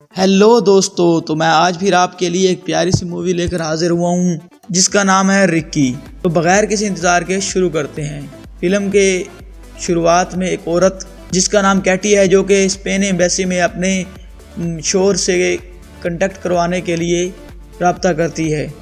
Hello दोस्तों, तो मैं आज फिर आपके लिए एक प्यारी सी मूवी लेकर हाजिर हुआ हूँ जिसका नाम है रिक्की। तो बगैर किसी इंतज़ार के शुरू करते हैं। फिल्म के शुरुआत में एक औरत जिसका नाम कैटी है, जो कि स्पेन एम्बेसी में अपने शोहर से कांटेक्ट करवाने के लिए रब्ता करती है,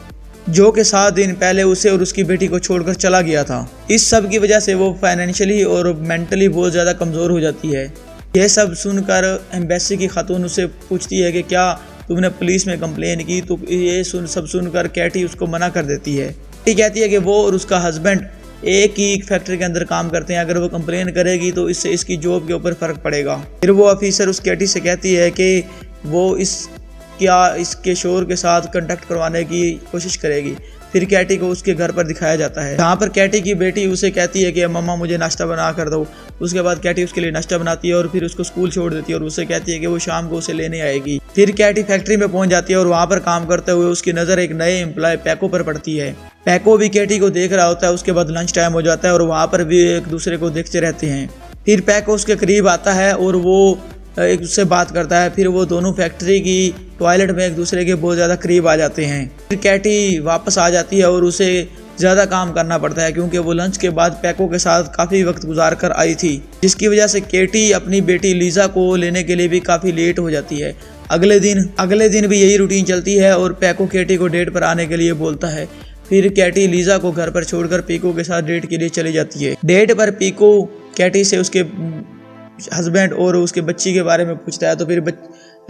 जो कि 7 दिन पहले उसे और उसकी बेटी को छोड़कर चला गया था। इस सब की वजह से वो फाइनेंशियली और मेंटली बहुत ज़्यादा कमज़ोर हो जाती है। यह सब सुनकर एम्बेसी की खातून उससे पूछती है कि क्या तुमने पुलिस में कंप्लेन की। तो ये सब सुनकर कैटी उसको मना कर देती है। कैटी कहती है कि वो और उसका हस्बैंड एक ही फैक्ट्री के अंदर काम करते हैं, अगर वो कंप्लेन करेगी तो इससे इसकी जॉब के ऊपर फ़र्क पड़ेगा। फिर वो ऑफिसर उस कैटी से कहती है कि वो इसके शोहर के साथ कांटेक्ट करवाने की कोशिश करेगी। फिर कैटी को उसके घर पर दिखाया जाता है, जहाँ पर कैटी की बेटी उसे कहती है कि मम्मा मुझे नाश्ता बना कर दो। उसके बाद कैटी उसके लिए नाश्ता बनाती है और फिर उसको स्कूल छोड़ देती है और उसे कहती है कि वो शाम को उसे लेने आएगी। फिर कैटी फैक्ट्री में पहुंच जाती है और वहाँ पर काम करते हुए उसकी नज़र एक नए एम्प्लॉय पैको पर पड़ती है। पैको भी कैटी को देख रहा होता है। उसके बाद लंच टाइम हो जाता है और वहाँ पर भी एक दूसरे को देखते रहते हैं। फिर पैको उसके करीब आता है और वो एक उससे बात करता है। फिर वो दोनों फैक्ट्री की टॉयलेट में एक दूसरे के बहुत ज़्यादा करीब आ जाते हैं। फिर कैटी वापस आ जाती है और उसे ज़्यादा काम करना पड़ता है, क्योंकि वो लंच के बाद पैको के साथ काफ़ी वक्त गुजार कर आई थी, जिसकी वजह से कैटी अपनी बेटी लीज़ा को लेने के लिए भी काफ़ी लेट हो जाती है। अगले दिन भी यही रूटीन चलती है और पैको कैटी को डेट पर आने के लिए बोलता है। फिर कैटी लीज़ा को घर पर छोड़कर पीको के साथ डेट के लिए चली जाती है। डेट पर पीको कैटी से उसके हस्बैंड और उसके बच्ची के बारे में पूछता है। तो फिर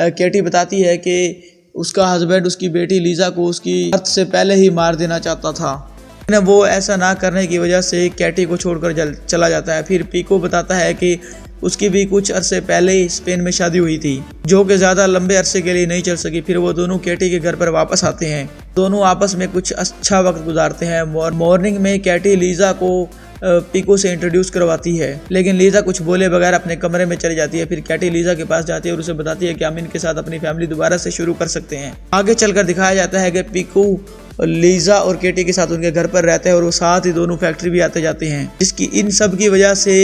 कैटी बताती है कि उसका हस्बैंड उसकी बेटी लीज़ा को उसकी मौत से पहले ही मार देना चाहता था, लेकिन वो ऐसा ना करने की वजह से कैटी को छोड़कर चला जाता है। फिर पीको बताता है कि उसकी भी कुछ अरसे पहले ही स्पेन में शादी हुई थी, जो कि ज़्यादा लंबे अरसे के लिए नहीं चल सकी। फिर वो दोनों कैटी के घर पर वापस आते हैं। दोनों आपस में कुछ अच्छा वक्त गुजारते हैं। मॉर्निंग में कैटी लीज़ा को पीको से इंट्रोड्यूस करवाती है, लेकिन लीज़ा कुछ बोले बगैर अपने कमरे में चली जाती है। फिर कैटी लीज़ा के पास जाती है और उसे बताती है कि हम इनके साथ अपनी फैमिली दोबारा से शुरू कर सकते हैं। आगे चलकर दिखाया जाता है कि पीको लीज़ा और कैटी के साथ उनके घर पर रहते हैं और वो साथ ही दोनों फैक्ट्री भी आते जाते हैं, जिसकी इन सब की वजह से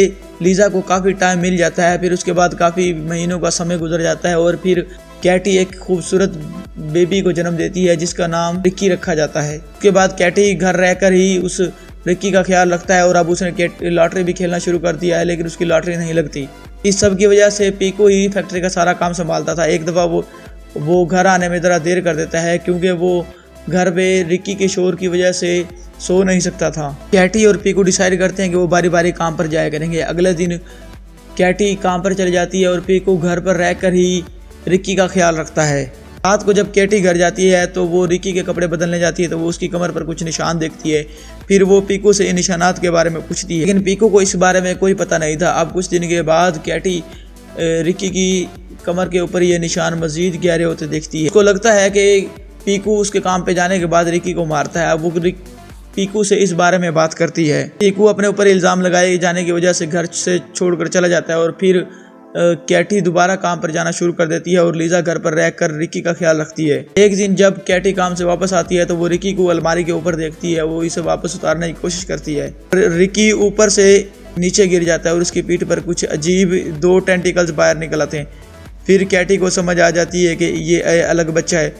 लीज़ा को काफ़ी टाइम मिल जाता है। फिर उसके बाद काफ़ी महीनों का समय गुजर जाता है और फिर कैटी एक खूबसूरत बेबी को जन्म देती है, जिसका नाम रिक्की रखा जाता है। उसके बाद कैटी घर रहकर ही उस रिक्की का ख्याल रखता है और अब उसने लॉटरी भी खेलना शुरू कर दिया है, लेकिन उसकी लॉटरी नहीं लगती। इस सब की वजह से पीको ही फैक्ट्री का सारा काम संभालता था। एक दफ़ा वो घर आने में ज़रा देर कर देता है, क्योंकि वो घर पे रिक्की के शोर की वजह से सो नहीं सकता था। कैटी और पीको डिसाइड करते हैं कि वो बारी बारी काम पर जाया करेंगे। अगले दिन कैटी काम पर चली जाती है और पीको घर पर रहकर ही रिक्की का ख्याल रखता है। रात को जब कैटी घर जाती है तो वो रिक्की के कपड़े बदलने जाती है, तो वो उसकी कमर पर कुछ निशान देखती है। फिर वो पीको से इन निशानात के बारे में पूछती है, लेकिन पीको को इस बारे में कोई पता नहीं था। अब कुछ दिन के बाद कैटी रिक्की की कमर के ऊपर ये निशान मज़ीद गहरे होते देखती है। उसको लगता है कि पीको उसके काम पे जाने के बाद रिक्की को मारता है। अब वो पीको से इस बारे में बात करती है। पीको अपने ऊपर इल्ज़ाम लगाए जाने की वजह से घर से छोड़कर चला जाता है और फिर कैटी दोबारा काम पर जाना शुरू कर देती है और लीज़ा घर पर रहकर रिक्की का ख्याल रखती है। एक दिन जब कैटी काम से वापस आती है तो वो रिक्की को अलमारी के ऊपर देखती है। वो इसे वापस उतारने की कोशिश करती है। रिक्की ऊपर से नीचे गिर जाता है और उसकी पीठ पर कुछ अजीब 2 टेंटिकल्स बाहर निकल आते हैं। फिर कैटी को समझ आ जाती है कि ये अलग बच्चा है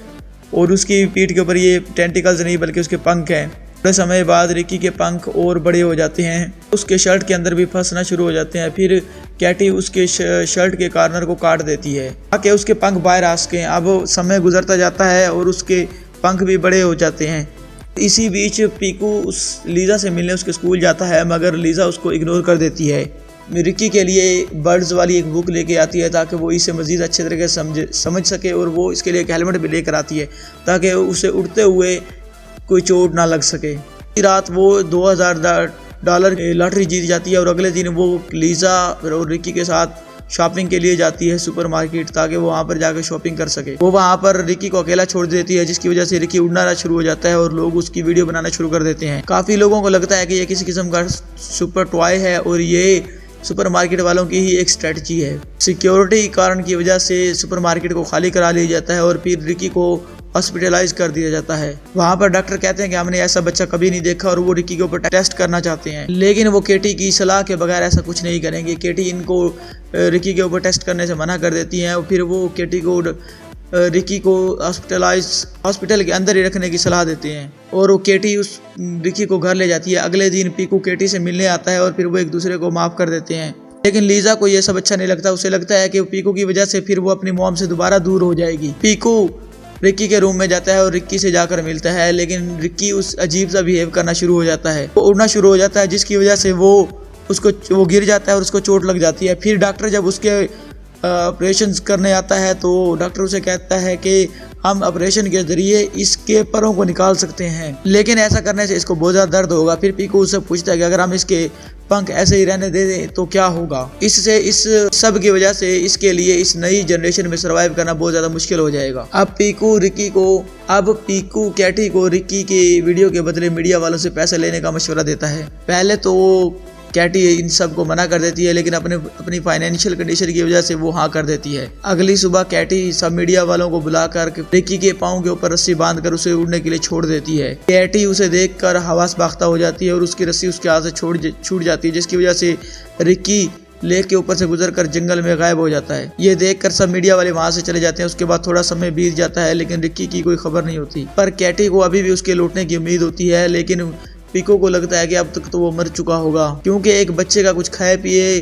और उसकी पीठ के ऊपर ये टेंटिकल्स नहीं बल्कि उसके पंख हैं। थोड़े समय बाद रिक्की के पंख और बड़े हो जाते हैं, उसके शर्ट के अंदर भी फंसना शुरू हो जाते हैं। फिर कैटी उसके शर्ट के कॉर्नर को काट देती है ताकि उसके पंख बाहर आ सकें। अब समय गुजरता जाता है और उसके पंख भी बड़े हो जाते हैं। इसी बीच पीकू उस लीज़ा से मिलने उसके स्कूल जाता है, मगर लीज़ा उसको इग्नोर कर देती है। रिक्की के लिए बर्ड्स वाली एक बुक लेके आती है ताकि वो इसे मज़ीद अच्छे तरीके से समझ सके, और वो इसके लिए एक हेलमेट भी लेकर आती है ताकि उसे उड़ते हुए कोई चोट ना लग सके। रात वो $2000 लॉटरी जीत जाती है और अगले दिन वो लीज़ा और रिक्की के साथ शॉपिंग के लिए जाती है सुपरमार्केट, ताकि वो वहाँ पर जाकर शॉपिंग कर सके। वो वहाँ पर रिक्की को अकेला छोड़ देती है, जिसकी वजह से रिक्की उड़ना शुरू हो जाता है और लोग उसकी वीडियो बनाना शुरू कर देते हैं। काफ़ी लोगों को लगता है कि ये किसी किस्म का सुपर टॉय है और ये सुपरमार्केट वालों की ही एक स्ट्रेटजी है। सिक्योरिटी कारण की वजह से सुपरमार्केट को खाली करा लिया जाता है और फिर रिक्की को हॉस्पिटलाइज कर दिया जाता है। वहाँ पर डॉक्टर कहते हैं कि हमने ऐसा बच्चा कभी नहीं देखा और वो रिक्की के ऊपर टेस्ट करना चाहते हैं, लेकिन वो केटी की सलाह के बगैर ऐसा कुछ नहीं करेंगे। केटी इनको रिक्की के ऊपर टेस्ट करने से मना कर देती हैं और फिर वो केटी को रिकी को हॉस्पिटल के अंदर ही रखने की सलाह देते हैं और वो केटी उस रिकी को घर ले जाती है। अगले दिन पीकू केटी से मिलने आता है और फिर वो एक दूसरे को माफ़ कर देते हैं। लेकिन लीजा को ये सब अच्छा नहीं लगता। उसे लगता है कि पीकू की वजह से फिर वो अपनी मॉम से दोबारा दूर हो जाएगी। पीकू रिक्की के रूम में जाता है और रिक्की से जाकर मिलता है, लेकिन रिक्की उस अजीब सा बिहेव करना शुरू हो जाता है। वो उड़ना शुरू हो जाता है, जिसकी वजह से वो गिर जाता है और उसको चोट लग जाती है। फिर डॉक्टर जब उसके ऑपरेशन करने आता है तो डॉक्टर उसे कहता है कि हम ऑपरेशन के जरिए इसके परों को निकाल सकते हैं, लेकिन ऐसा करने से इसको बहुत ज़्यादा दर्द होगा। फिर पीकू उससे पूछता है कि अगर हम इसके पंख ऐसे ही रहने दे दें तो क्या होगा। इससे इस सब की वजह से इसके लिए इस नई जनरेशन में सर्वाइव करना बहुत ज़्यादा मुश्किल हो जाएगा। अब पीकू कैटी को रिक्की की वीडियो के बदले मीडिया वालों से पैसे लेने का मशवरा देता है। पहले तो कैटी इन सब को मना कर देती है, लेकिन अपनी फाइनेंशियल कंडीशन की वजह से वो हाँ कर देती है। अगली सुबह कैटी सब मीडिया वालों को बुलाकर रिक्की के पाँव के ऊपर रस्सी बांधकर उसे उड़ने के लिए छोड़ देती है। कैटी उसे देखकर हवास बाख्ता हो जाती है और उसकी रस्सी उसके हाथ से छूट जाती है, जिसकी वजह से रिक्की लेक के ऊपर से गुजरकर जंगल में गायब हो जाता है। ये देखकर सब मीडिया वाले वहां से चले जाते हैं। उसके बाद थोड़ा समय बीत जाता है, लेकिन रिक्की की कोई खबर नहीं होती। पर कैटी को अभी भी उसके लौटने की उम्मीद होती है, लेकिन पीकू को लगता है कि अब तक तो वो मर चुका होगा, क्योंकि एक बच्चे का कुछ खाए पिए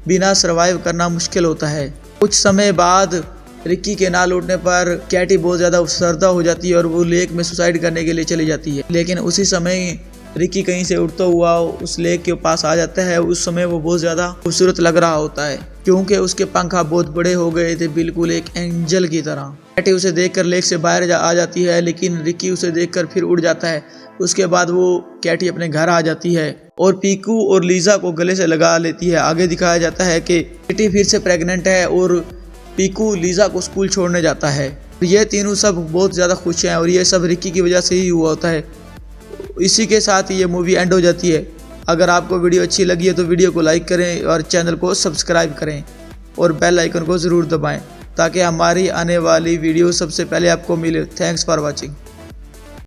बिना सरवाइव करना मुश्किल होता है। कुछ समय बाद रिक्की के ना लौटने पर कैटी बहुत ज़्यादा अफसरदा हो जाती है और वो लेक में सुसाइड करने के लिए चली जाती है। लेकिन उसी समय रिक्की कहीं से उड़ता हुआ उस लेक के पास आ जाता है। उस समय वो बहुत ज़्यादा खूबसूरत लग रहा होता है, क्योंकि उसके पंख बहुत बड़े हो गए थे, बिल्कुल एक एंजल की तरह। कैटी उसे देखकर लेक से बाहर आ जाती है, लेकिन रिक्की उसे देखकर फिर उड़ जाता है। उसके बाद वो कैटी अपने घर आ जाती है और पीकू और लीजा को गले से लगा लेती है। आगे दिखाया जाता है कि कैटी फिर से प्रेग्नेंट है और पीकू लीजा को स्कूल छोड़ने जाता है। ये तीनों सब बहुत ज़्यादा खुश हैं और ये सब रिक्की की वजह से ही हुआ होता है। इसी के साथ ये मूवी एंड हो जाती है। अगर आपको वीडियो अच्छी लगी है तो वीडियो को लाइक करें और चैनल को सब्सक्राइब करें और बेल आइकन को ज़रूर दबाएं ताकि हमारी आने वाली वीडियो सबसे पहले आपको मिले। Thanks for watching.